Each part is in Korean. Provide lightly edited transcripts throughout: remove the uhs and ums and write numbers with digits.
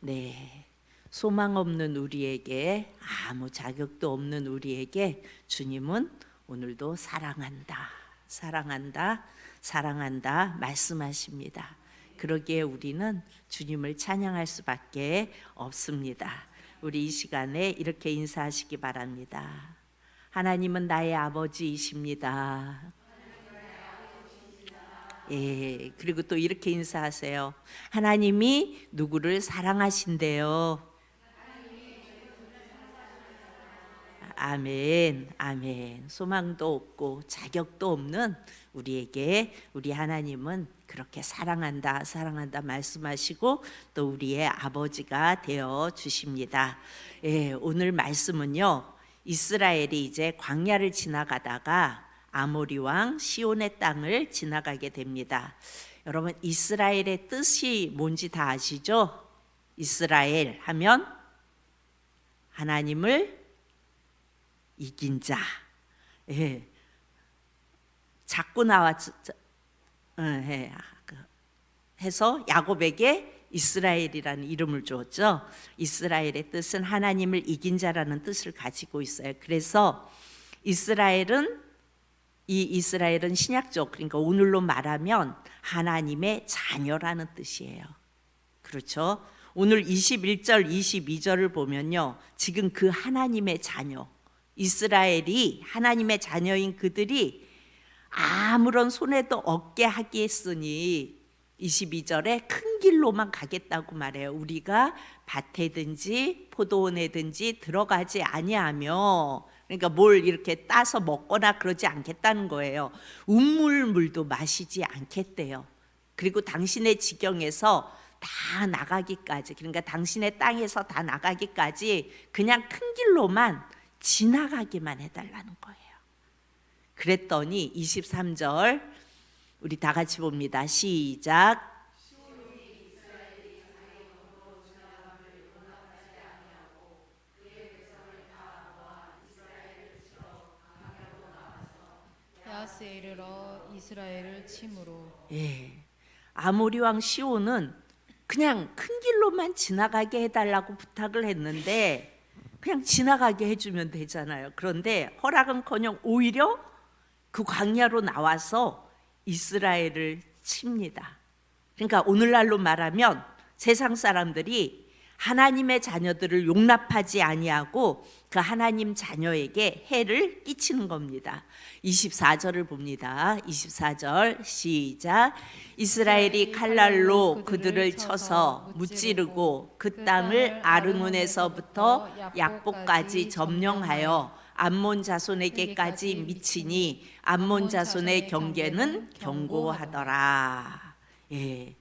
네, 소망 없는 우리에게, 아무 자격도 없는 우리에게 주님은 오늘도 사랑한다, 사랑한다, 사랑한다 말씀하십니다. 그러기에 우리는 주님을 찬양할 수밖에 없습니다. 우리 이 시간에 이렇게 인사하시기 바랍니다. 하나님은 나의 아버지이십니다. 예, 그리고 또 이렇게 인사하세요. 하나님이 누구를 사랑하신대요. 아멘, 아멘. 소망도 없고 자격도 없는 우리에게 우리 하나님은 그렇게 사랑한다, 사랑한다 말씀하시고 또 우리의 아버지가 되어 주십니다. 예, 오늘 말씀은요, 이스라엘이 이제 광야를 지나가다가 아모리 왕 시온의 땅을 지나가게 됩니다. 여러분, 이스라엘의 뜻이 뭔지 다 아시죠? 이스라엘 하면 하나님을 이긴 자. 예. 자꾸 해서 야곱에게 이스라엘이라는 이름을 주었죠. 이스라엘의 뜻은 하나님을 이긴 자라는 뜻을 가지고 있어요. 그래서 이스라엘은 신약적, 그러니까 오늘로 말하면 하나님의 자녀라는 뜻이에요. 그렇죠? 오늘 21절, 22절을 보면요, 지금 그 하나님의 자녀, 이스라엘이 하나님의 자녀인 그들이 아무런 손해도 없게 하겠으니 22절에 큰 길로만 가겠다고 말해요. 우리가 밭에든지 포도원에든지 들어가지 아니하며, 그러니까 뭘 이렇게 따서 먹거나 그러지 않겠다는 거예요. 우물물도 마시지 않겠대요. 그리고 당신의 지경에서 다 나가기까지, 그러니까 당신의 땅에서 다 나가기까지 그냥 큰 길로만 지나가기만 해달라는 거예요. 그랬더니 23절 우리 다 같이 봅니다. 시작. 야스에 이르러 이스라엘을 침으로. 예, 아모리 왕 시온은 그냥 큰 길로만 지나가게 해달라고 부탁을 했는데 그냥 지나가게 해주면 되잖아요. 그런데 허락은커녕 오히려 그 광야로 나와서 이스라엘을 칩니다. 그러니까 오늘날로 말하면 세상 사람들이 하나님의 자녀들을 용납하지 아니하고 그 하나님 자녀에게 해를 끼치는 겁니다. 24절을 봅니다. 24절 시작. 이스라엘이 칼날로 그들을 쳐서 무찌르고 그 땅을 아르논에서부터 약복까지 점령하여 암몬 자손에게까지 미치니 암몬 자손의 경계는 견고하더라. 예,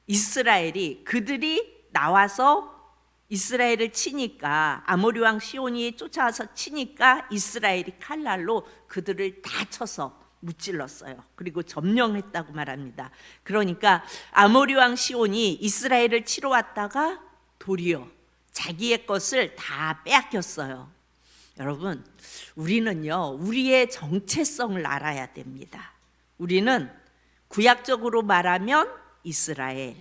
이스라엘이 그들이 나와서 이스라엘을 치니까, 아모리 왕 시온이 쫓아와서 치니까 이스라엘이 칼날로 그들을 다 쳐서 무찔렀어요. 그리고 점령했다고 말합니다. 그러니까 아모리 왕 시온이 이스라엘을 치러 왔다가 도리어 자기의 것을 다 빼앗겼어요. 여러분, 우리는요, 우리의 정체성을 알아야 됩니다. 우리는 구약적으로 말하면 이스라엘,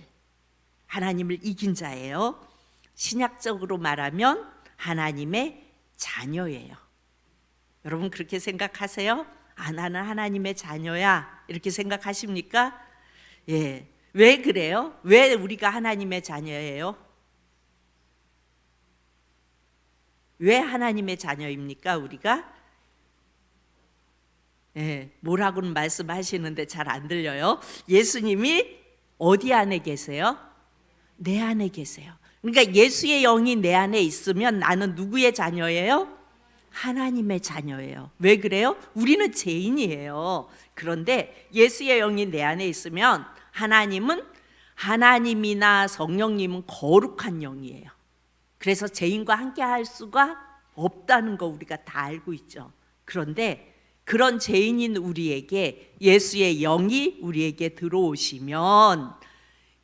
하나님을 이긴 자예요. 신약적으로 말하면 하나님의 자녀예요. 여러분 그렇게 생각하세요? 아, 나는 하나님의 자녀야, 이렇게 생각하십니까? 예. 왜 그래요? 왜 우리가 하나님의 자녀예요? 왜 하나님의 자녀입니까, 우리가? 예, 뭐라고는 말씀하시는데 잘 안 들려요. 예수님이 어디 안에 계세요? 내 안에 계세요. 그러니까 예수의 영이 내 안에 있으면 나는 누구의 자녀예요? 하나님의 자녀예요. 왜 그래요? 우리는 죄인이에요. 그런데 예수의 영이 내 안에 있으면 하나님이나 성령님은 거룩한 영이에요. 그래서 죄인과 함께 할 수가 없다는 거 우리가 다 알고 있죠. 그런데 그런 죄인인 우리에게 예수의 영이 우리에게 들어오시면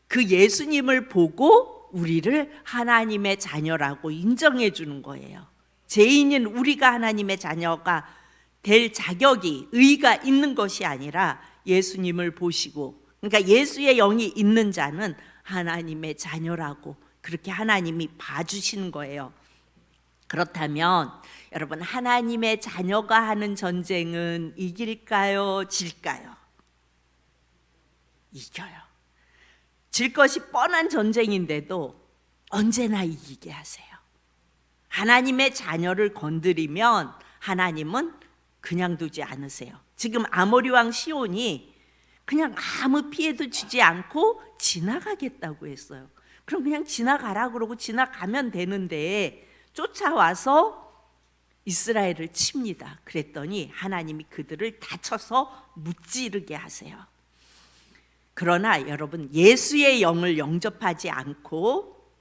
그 예수님을 보고 우리를 하나님의 자녀라고 인정해 주는 거예요. 죄인인 우리가 하나님의 자녀가 될 자격이, 의의가 있는 것이 아니라 예수님을 보시고, 그러니까 예수의 영이 있는 자는 하나님의 자녀라고 그렇게 하나님이 봐주시는 거예요. 그렇다면 여러분, 하나님의 자녀가 하는 전쟁은 이길까요? 질까요? 이겨요. 질 것이 뻔한 전쟁인데도 언제나 이기게 하세요. 하나님의 자녀를 건드리면 하나님은 그냥 두지 않으세요. 지금 아모리 왕 시온이 그냥 아무 피해도 주지 않고 지나가겠다고 했어요. 그럼 그냥 지나가라 그러고 지나가면 되는데 쫓아와서 이스라엘을 칩니다. 그랬더니 하나님이 그들을 다쳐서 무찌르게 하세요. 그러나 여러분, 예수의 영을 영접하지 않고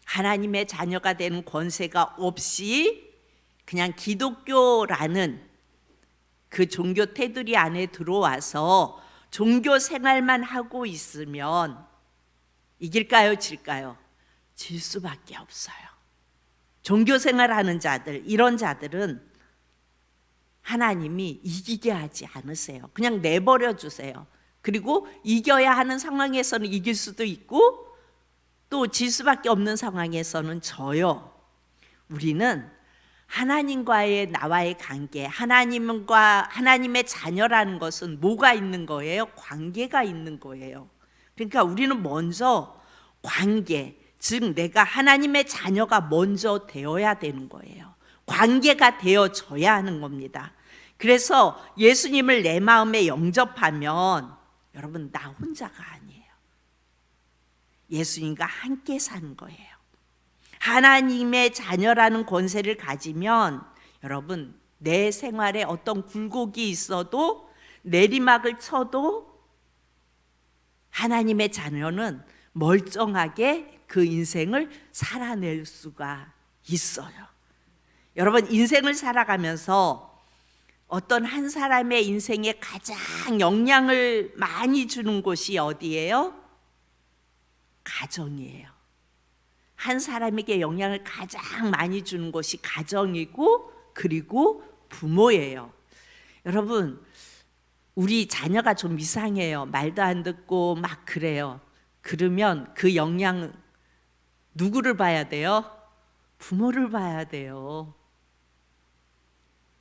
하나님의 자녀가 되는 권세가 없이 그냥 기독교라는 그 종교 테두리 안에 들어와서 종교 생활만 하고 있으면 이길까요? 질까요? 질 수밖에 없어요. 종교 생활하는 자들, 이런 자들은 하나님이 이기게 하지 않으세요. 그냥 내버려 주세요. 그리고 이겨야 하는 상황에서는 이길 수도 있고 또 질 수밖에 없는 상황에서는 져요. 우리는 하나님과의 나와의 관계, 하나님의 자녀라는 것은 뭐가 있는 거예요? 관계가 있는 거예요. 그러니까 우리는 먼저 관계, 즉 내가 하나님의 자녀가 먼저 되어야 되는 거예요. 관계가 되어져야 하는 겁니다. 그래서 예수님을 내 마음에 영접하면 여러분, 나 혼자가 아니에요. 예수님과 함께 사는 거예요. 하나님의 자녀라는 권세를 가지면 여러분, 내 생활에 어떤 굴곡이 있어도 내리막을 쳐도 하나님의 자녀는 멀쩡하게 그 인생을 살아낼 수가 있어요. 여러분, 인생을 살아가면서 어떤 한 사람의 인생에 가장 영향을 많이 주는 곳이 어디예요? 가정이에요. 한 사람에게 영향을 가장 많이 주는 것이 가정이고 그리고 부모예요. 여러분, 우리 자녀가 좀 이상해요. 말도 안 듣고 막 그래요. 그러면 그 영향 누구를 봐야 돼요? 부모를 봐야 돼요.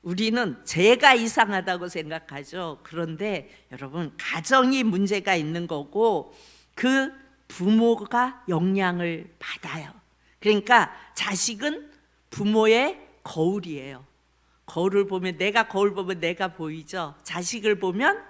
우리는 제가 이상하다고 생각하죠. 그런데 여러분, 가정이 문제가 있는 거고 그 부모가 영향을 받아요. 그러니까 자식은 부모의 거울이에요. 거울을 보면, 내가 거울 보면 내가 보이죠. 자식을 보면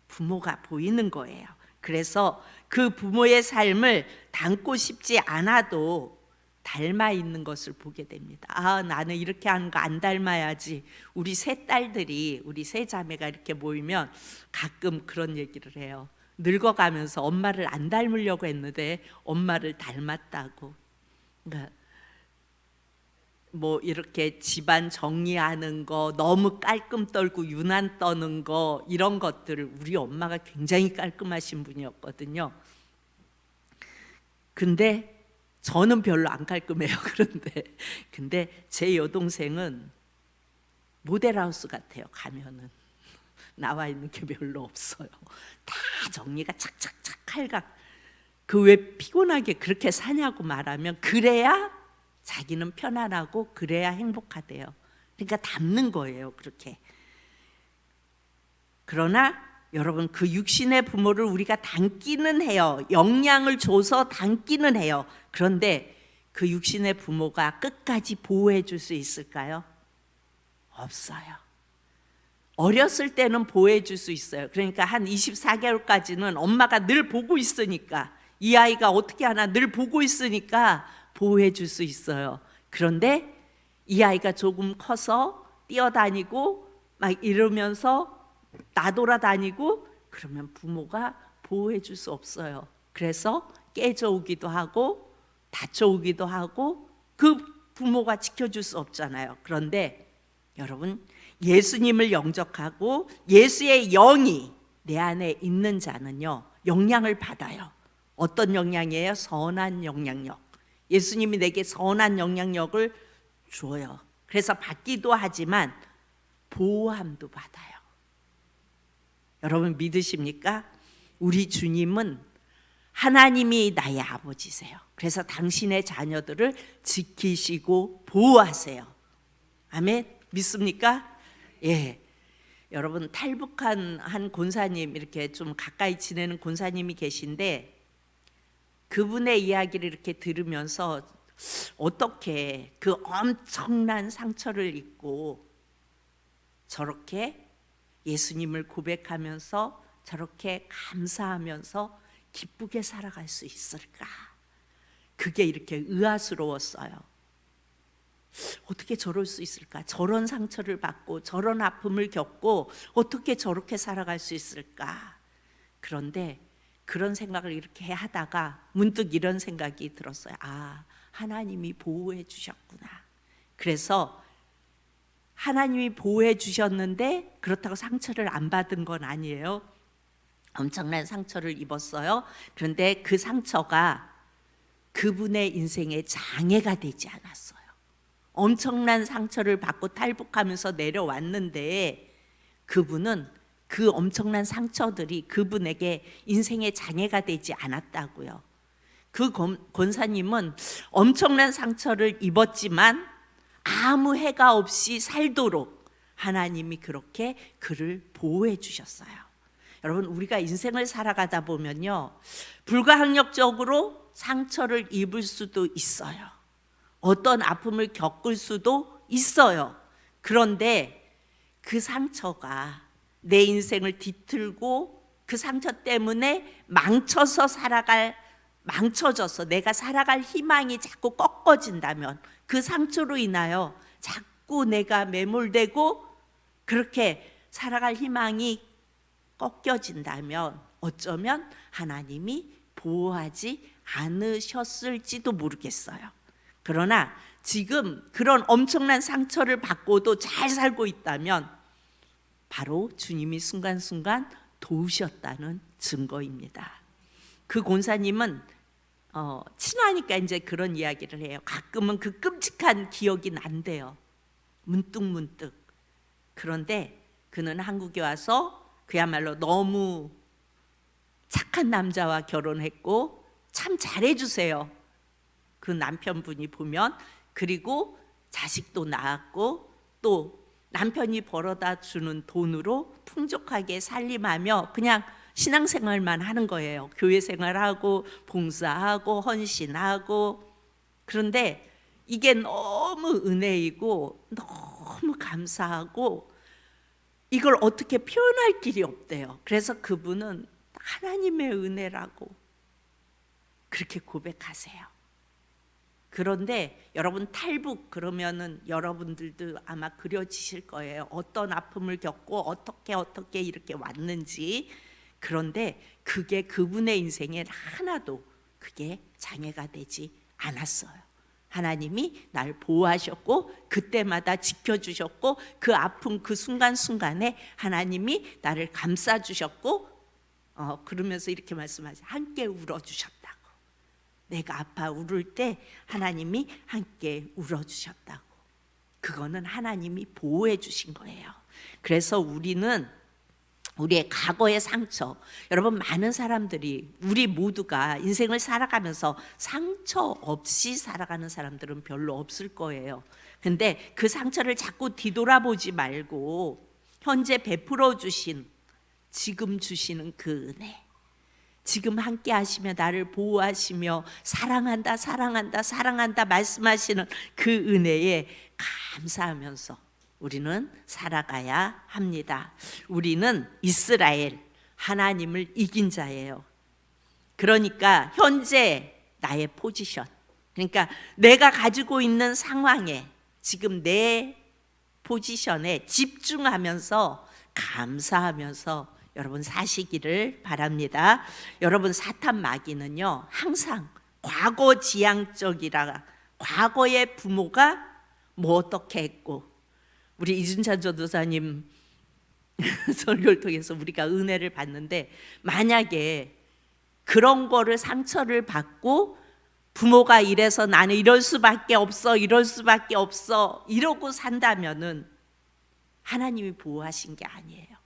부모가 보이는 거예요. 그래서 그 부모의 삶을 닮고 싶지 않아도 닮아 있는 것을 보게 됩니다. 아, 나는 이렇게 하는 거 안 닮아야지. 우리 세 딸들이, 우리 세 자매가 이렇게 모이면 가끔 그런 얘기를 해요. 늙어가면서 엄마를 안 닮으려고 했는데 엄마를 닮았다고. 그러니까 뭐 이렇게 집안 정리하는 거, 너무 깔끔 떨고 유난 떠는 거, 이런 것들을 우리 엄마가 굉장히 깔끔하신 분이었거든요. 근데 저는 별로 안 깔끔해요. 근데 제 여동생은 모델하우스 같아요. 가면은 나와 있는 게 별로 없어요. 다 정리가 착착착 칼각. 그 왜 피곤하게 그렇게 사냐고 말하면 그래야 자기는 편안하고 그래야 행복하대요. 그러니까 닮는 거예요. 그렇게. 그러나 여러분, 그 육신의 부모를 우리가 닮기는 해요. 영향을 줘서 닮기는 해요. 그런데 그 육신의 부모가 끝까지 보호해 줄 수 있을까요? 없어요. 어렸을 때는 보호해 줄 수 있어요. 그러니까 한 24개월까지는 엄마가 늘 보고 있으니까, 이 아이가 어떻게 하나 늘 보고 있으니까 보호해 줄 수 있어요. 그런데 이 아이가 조금 커서 뛰어다니고 막 이러면서 나돌아다니고 그러면 부모가 보호해 줄 수 없어요. 그래서 깨져오기도 하고 다쳐오기도 하고 그 부모가 지켜줄 수 없잖아요. 그런데 여러분, 예수님을 영접하고 예수의 영이 내 안에 있는 자는요, 영향을 받아요. 어떤 영향이에요? 선한 영향력. 예수님이 내게 선한 영향력을 줘요. 그래서 받기도 하지만 보호함도 받아요. 여러분 믿으십니까? 우리 주님은 하나님이 나의 아버지세요. 그래서 당신의 자녀들을 지키시고 보호하세요. 아멘. 믿습니까? 예. 여러분, 탈북한 한 권사님, 이렇게 좀 가까이 지내는 권사님이 계신데, 그분의 이야기를 이렇게 들으면서 어떻게 그 엄청난 상처를 입고 저렇게 예수님을 고백하면서 저렇게 감사하면서 기쁘게 살아갈 수 있을까? 그게 이렇게 의아스러웠어요. 어떻게 저럴 수 있을까? 저런 상처를 받고 저런 아픔을 겪고 어떻게 저렇게 살아갈 수 있을까? 그런데 그런 생각을 이렇게 하다가 문득 이런 생각이 들었어요. 아, 하나님이 보호해 주셨구나. 그래서 하나님이 보호해 주셨는데 그렇다고 상처를 안 받은 건 아니에요. 엄청난 상처를 입었어요. 그런데 그 상처가 그분의 인생에 장애가 되지 않았어요. 엄청난 상처를 받고 탈북하면서 내려왔는데 그분은 그 엄청난 상처들이 그분에게 인생의 장애가 되지 않았다고요. 그 권사님은 엄청난 상처를 입었지만 아무 해가 없이 살도록 하나님이 그렇게 그를 보호해 주셨어요. 여러분, 우리가 인생을 살아가다 보면요, 불가항력적으로 상처를 입을 수도 있어요. 어떤 아픔을 겪을 수도 있어요. 그런데 그 상처가 내 인생을 뒤틀고 그 상처 때문에 망쳐져서 내가 살아갈 희망이 자꾸 꺾어진다면, 그 상처로 인하여 자꾸 내가 매몰되고 그렇게 살아갈 희망이 꺾여진다면 어쩌면 하나님이 보호하지 않으셨을지도 모르겠어요. 그러나 지금 그런 엄청난 상처를 받고도 잘 살고 있다면 바로 주님이 순간순간 도우셨다는 증거입니다. 그 권사님은 친하니까 이제 그런 이야기를 해요. 가끔은 그 끔찍한 기억이 난대요. 문득문득. 그런데 그는 한국에 와서 그야말로 너무 착한 남자와 결혼했고 참 잘해주세요. 그 남편분이 보면. 그리고 자식도 낳았고 또 남편이 벌어다 주는 돈으로 풍족하게 살림하며 그냥 신앙생활만 하는 거예요. 교회 생활하고 봉사하고 헌신하고. 그런데 이게 너무 은혜이고 너무 감사하고 이걸 어떻게 표현할 길이 없대요. 그래서 그분은 하나님의 은혜라고 그렇게 고백하세요. 그런데 여러분, 탈북 그러면은 여러분들도 아마 그려지실 거예요. 어떤 아픔을 겪고 어떻게 이렇게 왔는지. 그런데 그게 그분의 인생에 하나도 그게 장애가 되지 않았어요. 하나님이 날 보호하셨고 그때마다 지켜주셨고 그 아픔 그 순간순간에 하나님이 나를 감싸주셨고 그러면서 이렇게 말씀하세요. 함께 울어주셨다고. 내가 아파 울을 때 하나님이 함께 울어주셨다고. 그거는 하나님이 보호해 주신 거예요. 그래서 우리는 우리의 과거의 상처, 여러분, 많은 사람들이, 우리 모두가 인생을 살아가면서 상처 없이 살아가는 사람들은 별로 없을 거예요. 근데 그 상처를 자꾸 뒤돌아보지 말고 현재 베풀어 주신, 지금 주시는 그 은혜, 지금 함께 하시며 나를 보호하시며 사랑한다 말씀하시는 그 은혜에 감사하면서 우리는 살아가야 합니다. 우리는 이스라엘, 하나님을 이긴 자예요. 그러니까 현재 나의 포지션, 그러니까 내가 가지고 있는 상황에, 지금 내 포지션에 집중하면서 감사하면서 여러분 사시기를 바랍니다. 여러분, 사탄 마귀는요 항상 과거 지향적이라, 과거의 부모가 뭐 어떻게 했고, 우리 이준찬 전도사님 설교를 통해서 우리가 은혜를 받는데, 만약에 그런 거를 상처를 받고 부모가 이래서 나는 이럴 수밖에 없어 이러고 산다면은 하나님이 보호하신 게 아니에요.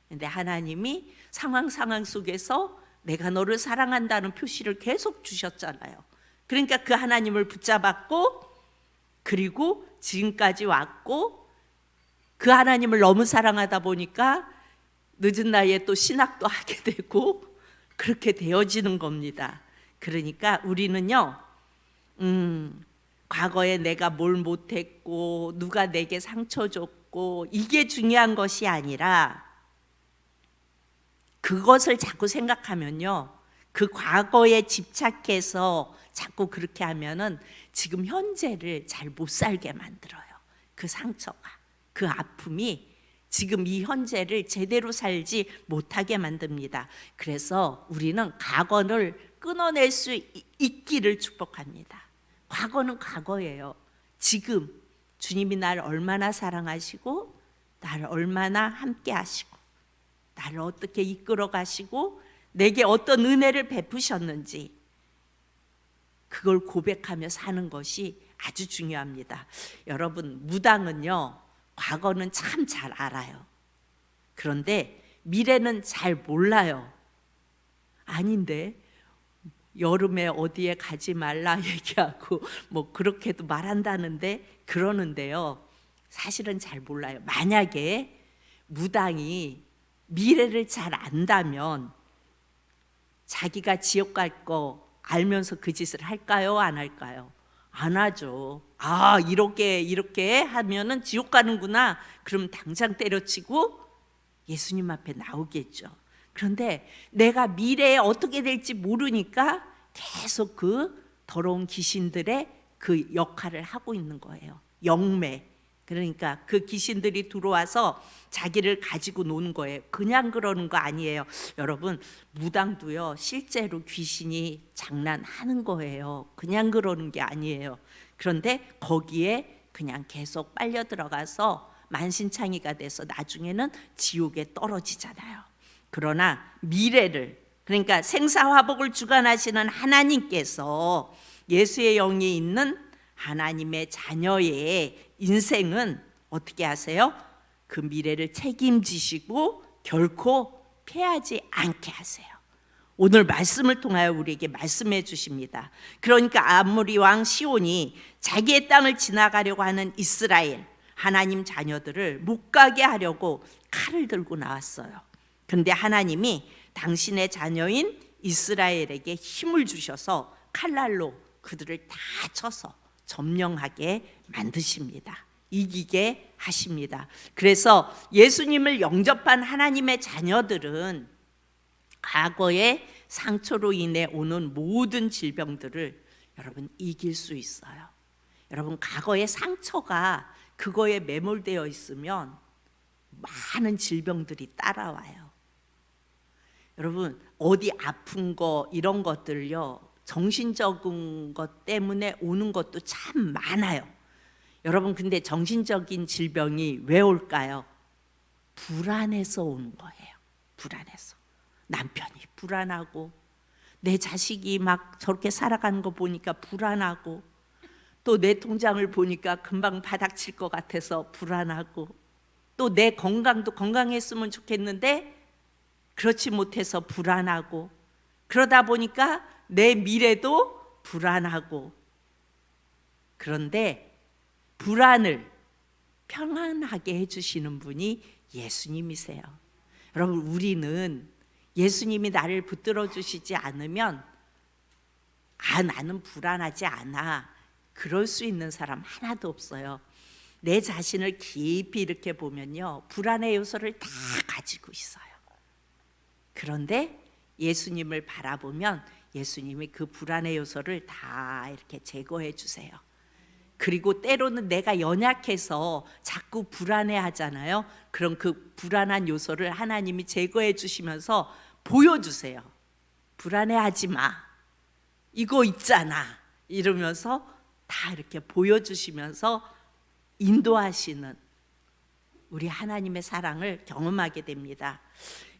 근데 하나님이 상황 속에서 내가 너를 사랑한다는 표시를 계속 주셨잖아요. 그러니까 그 하나님을 붙잡았고, 그리고 지금까지 왔고, 그 하나님을 너무 사랑하다 보니까 늦은 나이에 또 신학도 하게 되고 그렇게 되어지는 겁니다. 그러니까 우리는요, 과거에 내가 뭘 못했고 누가 내게 상처 줬고 이게 중요한 것이 아니라, 그것을 자꾸 생각하면요, 그 과거에 집착해서 자꾸 그렇게 하면은 지금 현재를 잘 못 살게 만들어요. 그 상처가, 그 아픔이 지금 이 현재를 제대로 살지 못하게 만듭니다. 그래서 우리는 과거를 끊어낼 수 있기를 축복합니다. 과거는 과거예요. 지금 주님이 나를 얼마나 사랑하시고 나를 얼마나 함께 하시고 나를 어떻게 이끌어 가시고 내게 어떤 은혜를 베푸셨는지, 그걸 고백하며 사는 것이 아주 중요합니다. 여러분, 무당은요, 과거는 참 잘 알아요. 그런데 미래는 잘 몰라요. 아닌데 여름에 어디에 가지 말라 얘기하고 뭐 그렇게도 말한다는데 그러는데요, 사실은 잘 몰라요. 만약에 무당이 미래를 잘 안다면 자기가 지옥 갈 거 알면서 그 짓을 할까요? 안 할까요? 안 하죠. 아, 이렇게 하면은 지옥 가는구나. 그럼 당장 때려치고 예수님 앞에 나오겠죠. 그런데 내가 미래에 어떻게 될지 모르니까 계속 그 더러운 귀신들의 그 역할을 하고 있는 거예요. 영매. 그러니까 그 귀신들이 들어와서 자기를 가지고 노는 거예요. 그냥 그러는 거 아니에요. 여러분, 무당도요, 실제로 귀신이 장난하는 거예요. 그냥 그러는 게 아니에요. 그런데 거기에 그냥 계속 빨려 들어가서 만신창이가 돼서 나중에는 지옥에 떨어지잖아요. 그러나 미래를, 그러니까 생사화복을 주관하시는 하나님께서 예수의 영이 있는 하나님의 자녀의 인생은 어떻게 하세요? 그 미래를 책임지시고 결코 패하지 않게 하세요. 오늘 말씀을 통하여 우리에게 말씀해 주십니다. 그러니까 아모리 왕 시온이 자기의 땅을 지나가려고 하는 이스라엘 하나님 자녀들을 못 가게 하려고 칼을 들고 나왔어요. 그런데 하나님이 당신의 자녀인 이스라엘에게 힘을 주셔서 칼날로 그들을 다 쳐서 점령하게 만드십니다. 이기게 하십니다. 그래서 예수님을 영접한 하나님의 자녀들은 과거의 상처로 인해 오는 모든 질병들을 여러분 이길 수 있어요. 여러분, 과거의 상처가 그거에 매몰되어 있으면 많은 질병들이 따라와요. 여러분, 어디 아픈 거 이런 것들요, 정신적인 것 때문에 오는 것도 참 많아요. 여러분, 근데 정신적인 질병이 왜 올까요? 불안해서 오는 거예요. 불안해서. 남편이 불안하고, 내 자식이 막 저렇게 살아가는 거 보니까 불안하고, 또 내 통장을 보니까 금방 바닥 칠 것 같아서 불안하고, 또 내 건강도 건강했으면 좋겠는데 그렇지 못해서 불안하고, 그러다 보니까 내 미래도 불안하고. 그런데 불안을 평안하게 해주시는 분이 예수님이세요. 여러분, 우리는 예수님이 나를 붙들어 주시지 않으면 나는 불안하지 않아, 그럴 수 있는 사람 하나도 없어요. 내 자신을 깊이 이렇게 보면요, 불안의 요소를 다 가지고 있어요. 그런데 예수님을 바라보면 예수님이 그 불안의 요소를 다 이렇게 제거해 주세요. 그리고 때로는 내가 연약해서 자꾸 불안해 하잖아요. 그럼 그 불안한 요소를 하나님이 제거해 주시면서 보여주세요. 불안해 하지 마, 이거 있잖아, 이러면서 다 이렇게 보여주시면서 인도하시는 우리 하나님의 사랑을 경험하게 됩니다.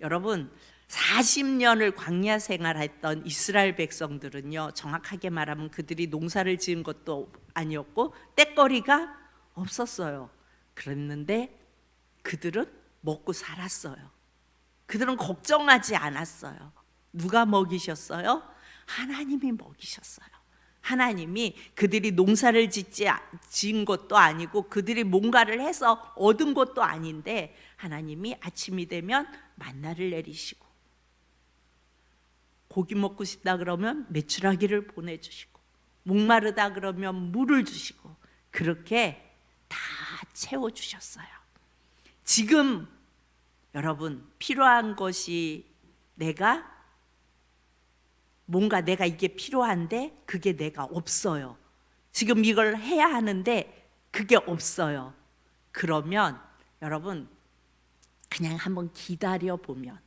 여러분, 40년을 광야 생활했던 이스라엘 백성들은요, 정확하게 말하면 그들이 농사를 지은 것도 아니었고 떼거리가 없었어요. 그랬는데 그들은 먹고 살았어요. 그들은 걱정하지 않았어요. 누가 먹이셨어요? 하나님이 먹이셨어요. 하나님이 그들이 농사를 지은 것도 아니고 그들이 뭔가를 해서 얻은 것도 아닌데 하나님이 아침이 되면 만나를 내리시고 고기 먹고 싶다 그러면 메추라기를 보내주시고 목마르다 그러면 물을 주시고 그렇게 다 채워주셨어요. 지금 여러분 필요한 것이 뭔가 내가 이게 필요한데 그게 내가 없어요. 지금 이걸 해야 하는데 그게 없어요. 그러면 여러분 그냥 한번 기다려 보면,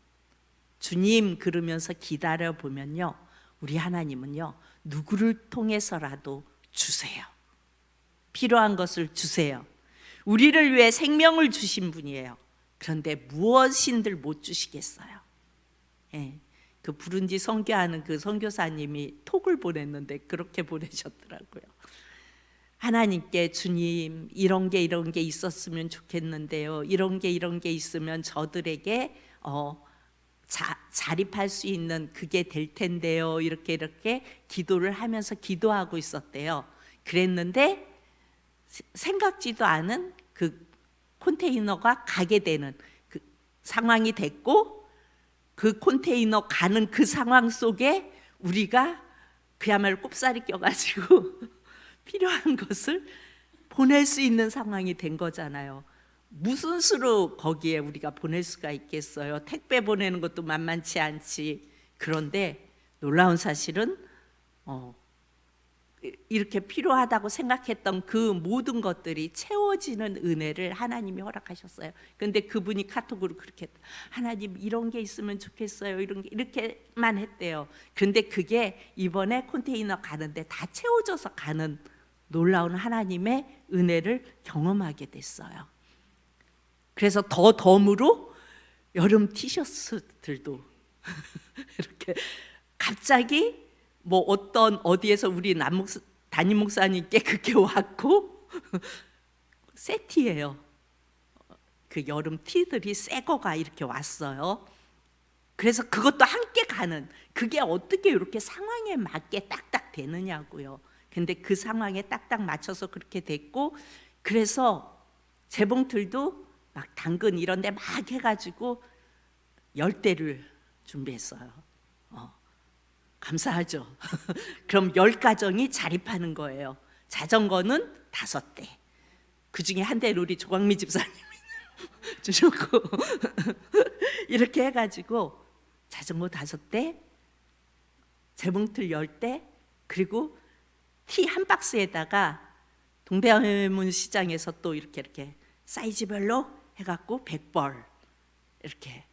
주님 그러면서 기다려 보면요, 우리 하나님은요 누구를 통해서라도 주세요. 필요한 것을 주세요. 우리를 위해 생명을 주신 분이에요. 그런데 무엇인들 못 주시겠어요? 예. 그 부룬지 선교하는 그 선교사님이 톡을 보냈는데 그렇게 보내셨더라고요. 하나님께 주님 이런 게 있었으면 좋겠는데요. 이런 게 있으면 저들에게 자립할 수 있는 그게 될 텐데요. 이렇게 기도를 하면서 기도하고 있었대요. 그랬는데 생각지도 않은 그 컨테이너가 가게 되는 그 상황이 됐고, 그 컨테이너 가는 그 상황 속에 우리가 그야말로 꼽사리 껴가지고 필요한 것을 보낼 수 있는 상황이 된 거잖아요. 무슨 수로 거기에 우리가 보낼 수가 있겠어요? 택배 보내는 것도 만만치 않지. 그런데 놀라운 사실은 이렇게 필요하다고 생각했던 그 모든 것들이 채워지는 은혜를 하나님이 허락하셨어요. 그런데 그분이 카톡으로 그렇게 했다. 하나님 이런 게 있으면 좋겠어요. 이렇게만 했대요. 그런데 그게 이번에 컨테이너 가는데 다 채워져서 가는 놀라운 하나님의 은혜를 경험하게 됐어요. 그래서 더 덤으로 여름 티셔츠들도 이렇게 갑자기 뭐 어디에서 우리 담임 목사님께 그게 왔고 세트예요. 그 여름 티들이 새 거가 이렇게 왔어요. 그래서 그것도 함께 가는, 그게 어떻게 이렇게 상황에 맞게 딱딱 되느냐고요. 근데 그 상황에 딱딱 맞춰서 그렇게 됐고, 그래서 재봉틀도 막 당근 이런 데 막 해가지고 10대를 준비했어요. 감사하죠. 그럼 10가정이 자립하는 거예요. 자전거는 5대. 그 중에 한 대를 우리 조광미 집사님이 주셨고 이렇게 해가지고 자전거 5대, 재봉틀 10대, 그리고 티 한 박스에다가 동대문 시장에서 또 이렇게 사이즈별로 해갖고 100벌 이렇게,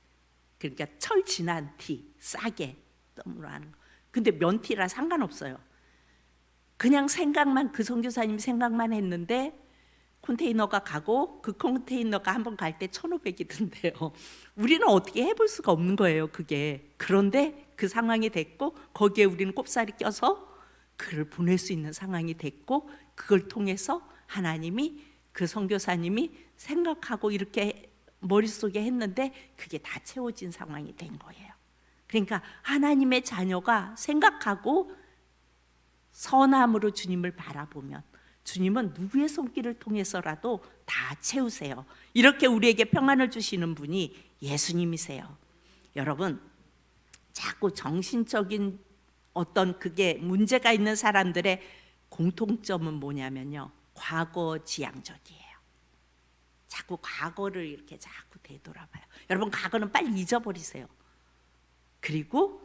그러니까 철 진한 티 싸게 덤으로 하는 거. 근데 면티라 상관없어요. 그냥 생각만, 그 선교사님 생각만 했는데 컨테이너가 가고, 그 컨테이너가 한번 갈 때 1,500이던데요. 우리는 어떻게 해볼 수가 없는 거예요, 그게. 그런데 그 상황이 됐고, 거기에 우리는 꼽사리 껴서 그걸 보낼 수 있는 상황이 됐고, 그걸 통해서 하나님이, 그 선교사님이 생각하고 이렇게 머릿속에 했는데 그게 다 채워진 상황이 된 거예요. 그러니까 하나님의 자녀가 생각하고 선함으로 주님을 바라보면 주님은 누구의 손길을 통해서라도 다 채우세요. 이렇게 우리에게 평안을 주시는 분이 예수님이세요. 여러분, 자꾸 정신적인 어떤 그게 문제가 있는 사람들의 공통점은 뭐냐면요, 과거 지향적이에요. 자꾸 과거를 이렇게 자꾸 되돌아봐요. 여러분, 과거는 빨리 잊어버리세요. 그리고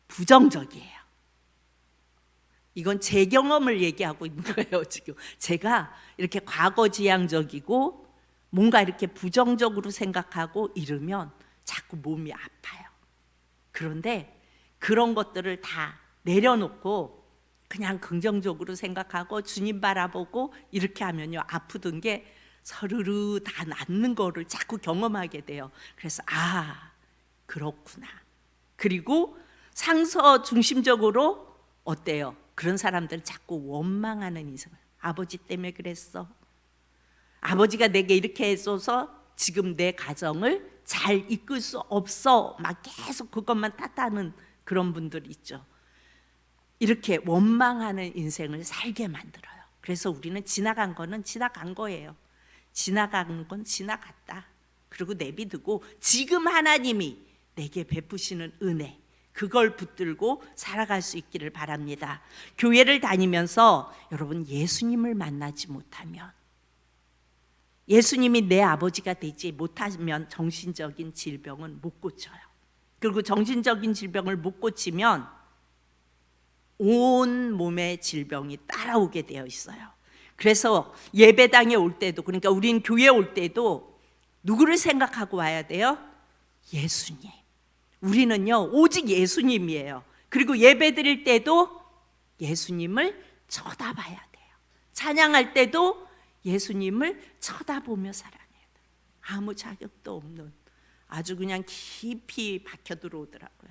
부정적이에요. 이건 제 경험을 얘기하고 있는 거예요. 지금 제가 이렇게 과거 지향적이고 뭔가 이렇게 부정적으로 생각하고 이러면 자꾸 몸이 아파요. 그런데 그런 것들을 다 내려놓고 그냥 긍정적으로 생각하고 주님 바라보고 이렇게 하면요, 아프던 게 서르르 다 낫는 거를 자꾸 경험하게 돼요. 그래서 그렇구나. 그리고 상서 중심적으로 어때요? 그런 사람들은 자꾸 원망하는 인생을. 아버지 때문에 그랬어. 아버지가 내게 이렇게 해줘서 지금 내 가정을 잘 이끌 수 없어. 막 계속 그것만 탓하는 그런 분들 있죠. 이렇게 원망하는 인생을 살게 만들어요. 그래서 우리는 지나간 거는 지나간 거예요. 지나간 건 지나갔다. 그리고 내비두고 지금 하나님이 내게 베푸시는 은혜, 그걸 붙들고 살아갈 수 있기를 바랍니다. 교회를 다니면서 여러분 예수님을 만나지 못하면, 예수님이 내 아버지가 되지 못하면 정신적인 질병은 못 고쳐요. 그리고 정신적인 질병을 못 고치면 온 몸의 질병이 따라오게 되어 있어요. 그래서 예배당에 올 때도, 그러니까 우린 교회에 올 때도 누구를 생각하고 와야 돼요? 예수님. 우리는요 오직 예수님이에요. 그리고 예배 드릴 때도 예수님을 쳐다봐야 돼요. 찬양할 때도 예수님을 쳐다보며 살아야 돼요. 아무 자격도 없는, 아주 그냥 깊이 박혀 들어오더라고요.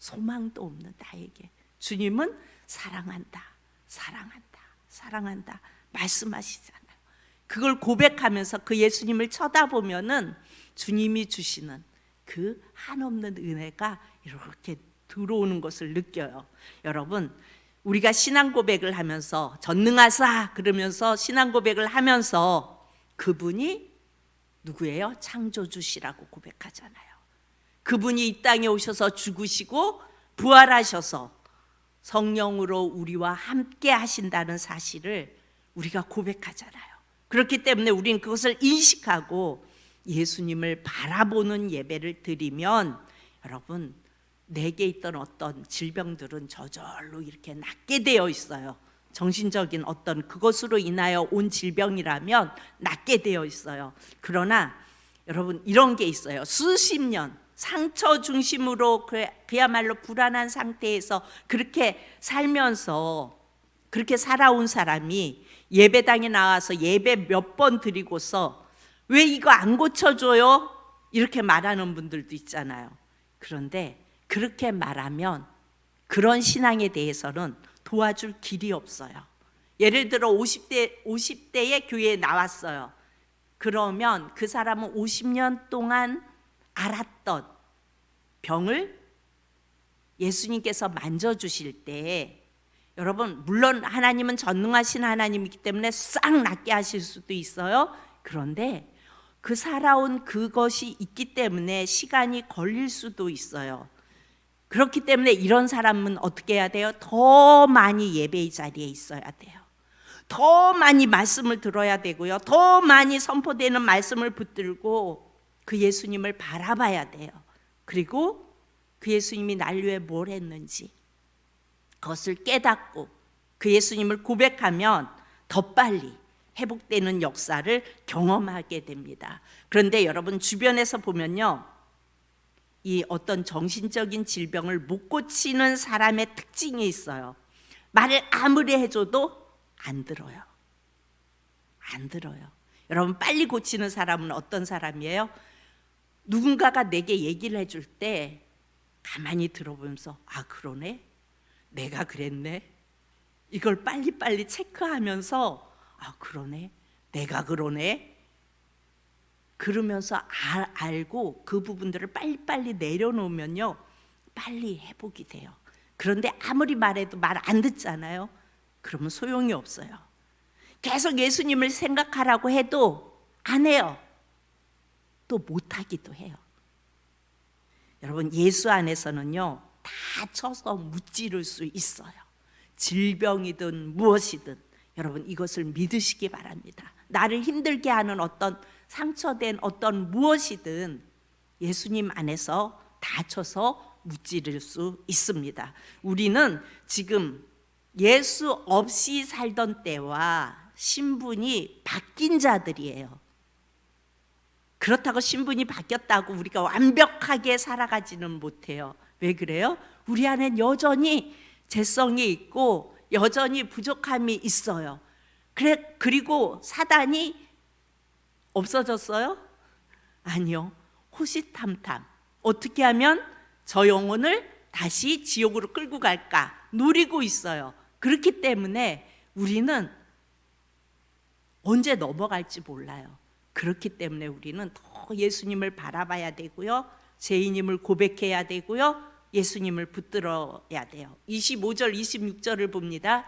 소망도 없는 나에게 주님은 사랑한다, 사랑한다, 사랑한다 말씀하시잖아요. 그걸 고백하면서 그 예수님을 쳐다보면은 주님이 주시는 그 한없는 은혜가 이렇게 들어오는 것을 느껴요. 여러분, 우리가 신앙 고백을 하면서 전능하사 그러면서 신앙 고백을 하면서 그분이 누구예요? 창조주시라고 고백하잖아요. 그분이 이 땅에 오셔서 죽으시고 부활하셔서 성령으로 우리와 함께 하신다는 사실을 우리가 고백하잖아요. 그렇기 때문에 우리는 그것을 인식하고 예수님을 바라보는 예배를 드리면 여러분, 내게 있던 어떤 질병들은 저절로 이렇게 낫게 되어 있어요. 정신적인 어떤 그것으로 인하여 온 질병이라면 낫게 되어 있어요. 그러나 여러분, 이런 게 있어요. 수십 년 상처 중심으로 그야말로 불안한 상태에서 그렇게 살면서 그렇게 살아온 사람이 예배당에 나와서 예배 몇 번 드리고서 왜 이거 안 고쳐줘요? 이렇게 말하는 분들도 있잖아요. 그런데 그렇게 말하면 그런 신앙에 대해서는 도와줄 길이 없어요. 예를 들어 50대의 교회에 나왔어요. 그러면 그 사람은 50년 동안 알았던 병을 예수님께서 만져주실 때, 여러분 물론 하나님은 전능하신 하나님이기 때문에 싹 낫게 하실 수도 있어요. 그런데 그 살아온 그것이 있기 때문에 시간이 걸릴 수도 있어요. 그렇기 때문에 이런 사람은 어떻게 해야 돼요? 더 많이 예배의 자리에 있어야 돼요. 더 많이 말씀을 들어야 되고요. 더 많이 선포되는 말씀을 붙들고 그 예수님을 바라봐야 돼요. 그리고 그 예수님이 날 위해 뭘 했는지 그것을 깨닫고 그 예수님을 고백하면 더 빨리 회복되는 역사를 경험하게 됩니다. 그런데 여러분 주변에서 보면요, 이 어떤 정신적인 질병을 못 고치는 사람의 특징이 있어요. 말을 아무리 해줘도 안 들어요. 안 들어요. 여러분, 빨리 고치는 사람은 어떤 사람이에요? 누군가가 내게 얘기를 해줄 때 가만히 들어보면서 아 그러네? 내가 그랬네? 이걸 빨리빨리 체크하면서 아 그러네? 내가 그러네? 그러면서 알고 그 부분들을 빨리빨리 내려놓으면요 빨리 회복이 돼요. 그런데 아무리 말해도 말 안 듣잖아요. 그러면 소용이 없어요. 계속 예수님을 생각하라고 해도 안 해요. 또 못하기도 해요. 여러분, 예수 안에서는요 다쳐서 무찌를 수 있어요. 질병이든 무엇이든 여러분 이것을 믿으시기 바랍니다. 나를 힘들게 하는 어떤 상처된 어떤 무엇이든 예수님 안에서 다쳐서 무찌를 수 있습니다. 우리는 지금 예수 없이 살던 때와 신분이 바뀐 자들이에요. 그렇다고 신분이 바뀌었다고 우리가 완벽하게 살아가지는 못해요. 왜 그래요? 우리 안엔 여전히 죄성이 있고 여전히 부족함이 있어요. 그리고 사단이 없어졌어요? 아니요. 호시탐탐. 어떻게 하면 저 영혼을 다시 지옥으로 끌고 갈까 노리고 있어요. 그렇기 때문에 우리는 언제 넘어갈지 몰라요. 그렇기 때문에 우리는 더 예수님을 바라봐야 되고요. 죄인임을 고백해야 되고요. 예수님을 붙들어야 돼요. 25절 26절을 봅니다.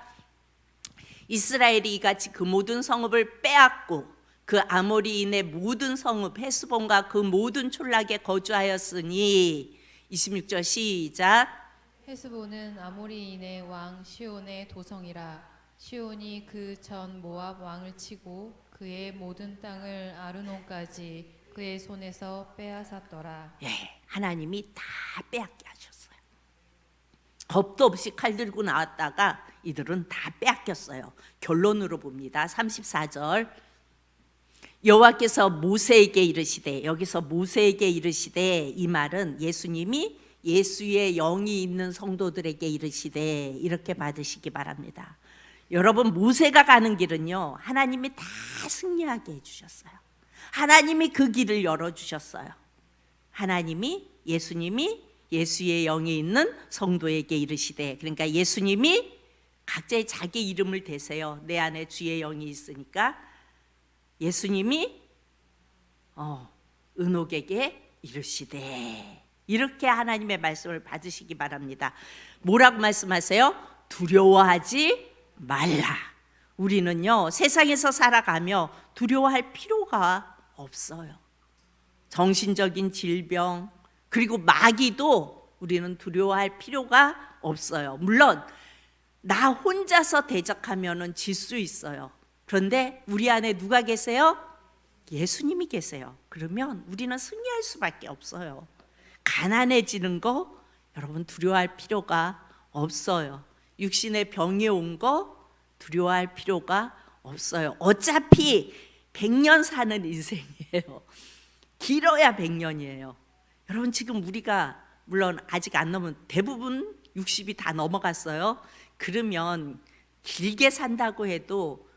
이스라엘이 이같이 그 모든 성읍을 빼앗고 그 아모리인의 모든 성읍 헤스본과 그 모든 촌락에 거주하였으니 26절 시작. 헤스본은 아모리인의 왕 시온의 도성이라. 시온이 그 전 모압 왕을 치고 그의 모든 땅을 아르논까지 그의 손에서 빼앗았더라. 예, 하나님이 다 빼앗게 하셨어요. 겁도 없이 칼 들고 나왔다가 이들은 다 빼앗겼어요. 결론으로 봅니다. 34절. 여호와께서 모세에게 이르시되, 여기서 모세에게 이르시되, 이 말은 예수님이 예수의 영이 있는 성도들에게 이르시되 이렇게 받으시기 바랍니다. 여러분, 모세가 가는 길은요, 하나님이 다 승리하게 해주셨어요. 하나님이 그 길을 열어주셨어요. 하나님이, 예수님이 예수의 영이 있는 성도에게 이르시되, 그러니까 예수님이 각자의 자기 이름을 대세요. 내 안에 주의 영이 있으니까 예수님이 은옥에게 이르시되, 이렇게 하나님의 말씀을 받으시기 바랍니다. 뭐라고 말씀하세요? 두려워하지 말라. 우리는요, 세상에서 살아가며 두려워할 필요가 없어요. 정신적인 질병, 그리고 마귀도 우리는 두려워할 필요가 없어요. 물론 나 혼자서 대적하면은 질 수 있어요. 그런데 우리 안에 누가 계세요? 예수님이 계세요. 그러면 우리는 승리할 수밖에 없어요. 가난해지는 거 여러분 두려워할 필요가 없어요. 육신의 병이 온 거 두려워할 필요가 없어요. 어차피 100년 사는 인생이에요. 길어야 100년이에요. 여러분, 지금 우리가 물론 아직 안 넘은, 대부분 60이 다 넘어갔어요. 그러면 길게 산다고 해도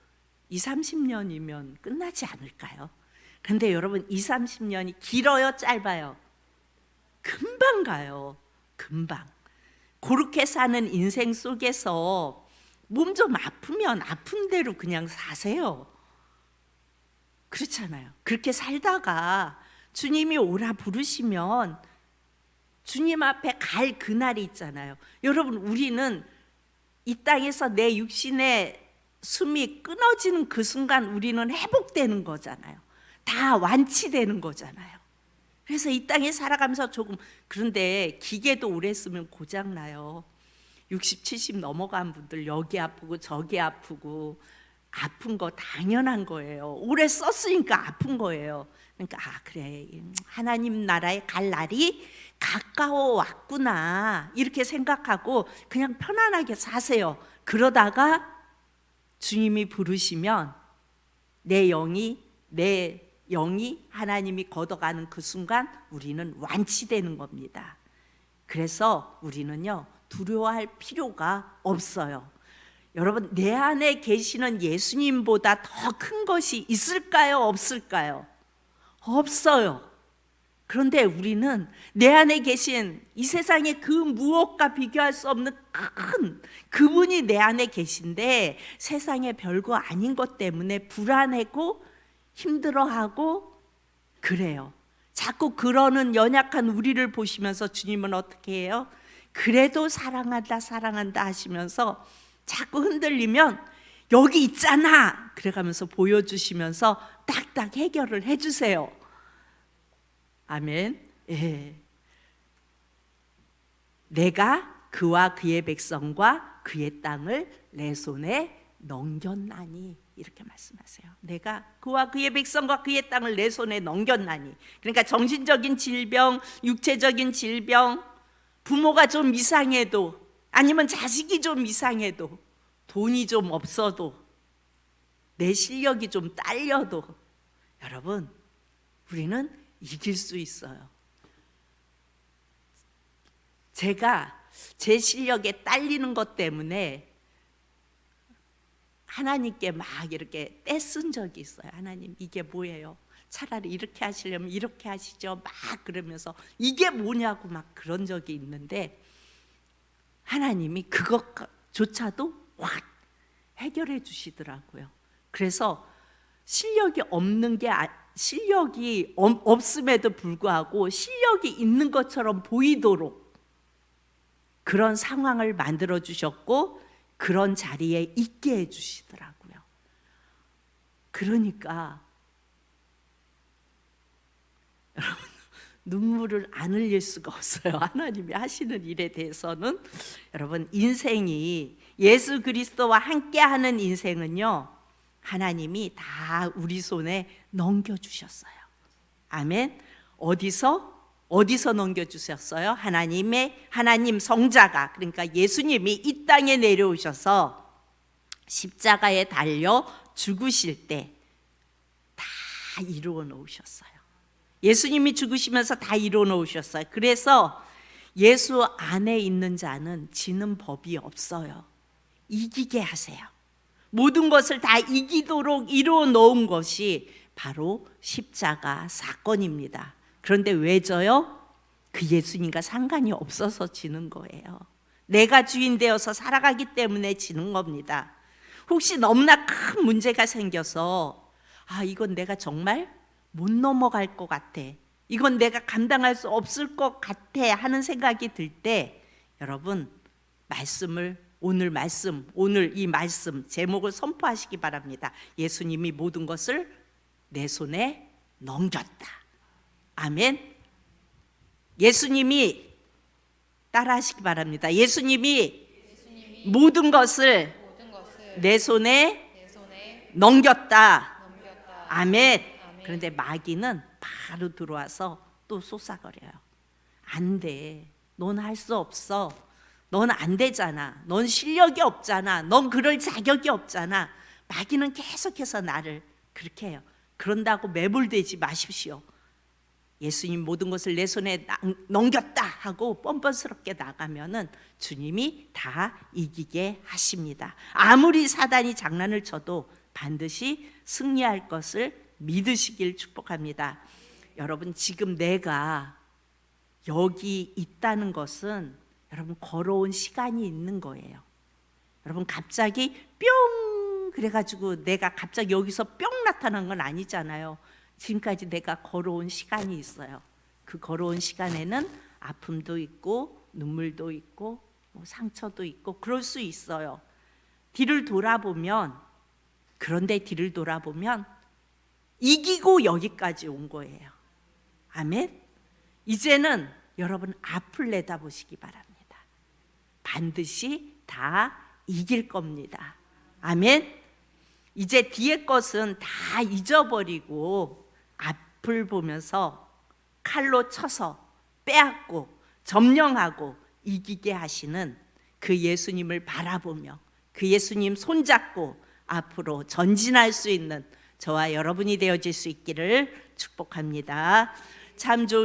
20-30년이면 끝나지 않을까요? 근데 여러분, 20-30년이 길어요, 짧아요? 금방 가요. 금방. 그렇게 사는 인생 속에서 몸 좀 아프면 아픈 대로 그냥 사세요. 그렇잖아요. 그렇게 살다가 주님이 오라 부르시면 주님 앞에 갈 그날이 있잖아요. 여러분, 우리는 이 땅에서 내 육신의 숨이 끊어지는 그 순간 우리는 회복되는 거잖아요. 다 완치되는 거잖아요. 그래서 이 땅에 살아가면서 조금, 그런데 기계도 오래 쓰면 고장나요. 60, 70 넘어간 분들 여기 아프고 저기 아프고, 아픈 거 당연한 거예요. 오래 썼으니까 아픈 거예요. 그러니까 그래, 하나님 나라에 갈 날이 가까워 왔구나, 이렇게 생각하고 그냥 편안하게 사세요. 그러다가 주님이 부르시면 내 영이 하나님이 걷어가는 그 순간 우리는 완치되는 겁니다. 그래서 우리는요, 두려워할 필요가 없어요. 여러분, 내 안에 계시는 예수님보다 더 큰 것이 있을까요? 없을까요? 없어요. 그런데 우리는 내 안에 계신 이 세상의 그 무엇과 비교할 수 없는 큰 그분이 내 안에 계신데, 세상의 별거 아닌 것 때문에 불안하고 힘들어하고 그래요. 자꾸 그러는 연약한 우리를 보시면서 주님은 어떻게 해요? 그래도 사랑한다 사랑한다 하시면서 자꾸 흔들리면 여기 있잖아 그래가면서 보여주시면서 딱딱 해결을 해주세요. 아멘. 예. 내가 그와 그의 백성과 그의 땅을 내 손에 넘겼나니, 이렇게 말씀하세요. 내가 그와 그의 백성과 그의 땅을 내 손에 넘겼나니. 그러니까 정신적인 질병, 육체적인 질병, 부모가 좀 이상해도, 아니면 자식이 좀 이상해도, 돈이 좀 없어도, 내 실력이 좀 딸려도, 여러분, 우리는 이길 수 있어요. 제가 제 실력에 딸리는 것 때문에 하나님께 막 이렇게 떼쓴 적이 있어요. 하나님, 이게 뭐예요? 차라리 이렇게 하시려면 이렇게 하시죠. 막 그러면서 이게 뭐냐고 막 그런 적이 있는데, 하나님이 그것조차도 확 해결해 주시더라고요. 그래서 실력이 없는 게 실력이 없음에도 불구하고 실력이 있는 것처럼 보이도록 그런 상황을 만들어 주셨고 그런 자리에 있게 해 주시더라고요. 그러니까 여러분 눈물을 안 흘릴 수가 없어요. 하나님이 하시는 일에 대해서는. 여러분 인생이 예수 그리스도와 함께하는 인생은요, 하나님이 다 우리 손에 넘겨주셨어요. 아멘. 어디서 넘겨주셨어요? 하나님 성자가, 그러니까 예수님이 이 땅에 내려오셔서 십자가에 달려 죽으실 때 다 이루어 놓으셨어요. 예수님이 죽으시면서 다 이루어 놓으셨어요. 그래서 예수 안에 있는 자는 지는 법이 없어요. 이기게 하세요. 모든 것을 다 이기도록 이루어 놓은 것이 바로 십자가 사건입니다. 그런데 왜 져요? 그 예수님과 상관이 없어서 지는 거예요. 내가 주인 되어서 살아가기 때문에 지는 겁니다. 혹시 너무나 큰 문제가 생겨서 이건 내가 정말 못 넘어갈 것 같아, 이건 내가 감당할 수 없을 것 같아 하는 생각이 들 때 여러분 오늘 이 말씀 제목을 선포하시기 바랍니다. 예수님이 모든 것을 내 손에 넘겼다. 아멘. 예수님이 따라하시기 바랍니다. 예수님이 모든 것을 내 손에 넘겼다. 아멘. 그런데 마귀는 바로 들어와서 또 쏘사거려요. 안 돼. 넌 할 수 없어. 넌 안 되잖아. 넌 실력이 없잖아. 넌 그럴 자격이 없잖아. 마귀는 계속해서 나를 그렇게 해요. 그런다고 매몰되지 마십시오. 예수님 모든 것을 내 손에 넘겼다 하고 뻔뻔스럽게 나가면은 주님이 다 이기게 하십니다. 아무리 사단이 장난을 쳐도 반드시 승리할 것을 믿으시길 축복합니다. 여러분 지금 내가 여기 있다는 것은 여러분 걸어온 시간이 있는 거예요. 여러분 갑자기 뿅 그래가지고 내가 갑자기 여기서 뿅 나타난 건 아니잖아요. 지금까지 내가 걸어온 시간이 있어요. 그 걸어온 시간에는 아픔도 있고 눈물도 있고 상처도 있고 그럴 수 있어요. 그런데 뒤를 돌아보면 이기고 여기까지 온 거예요. 아멘. 이제는 여러분 앞을 내다보시기 바랍니다. 반드시 다 이길 겁니다. 아멘. 이제 뒤의 것은 다 잊어버리고 앞을 보면서 칼로 쳐서 빼앗고 점령하고 이기게 하시는 그 예수님을 바라보며 그 예수님 손잡고 앞으로 전진할 수 있는 저와 여러분이 되어질 수 있기를 축복합니다. 참 좋으신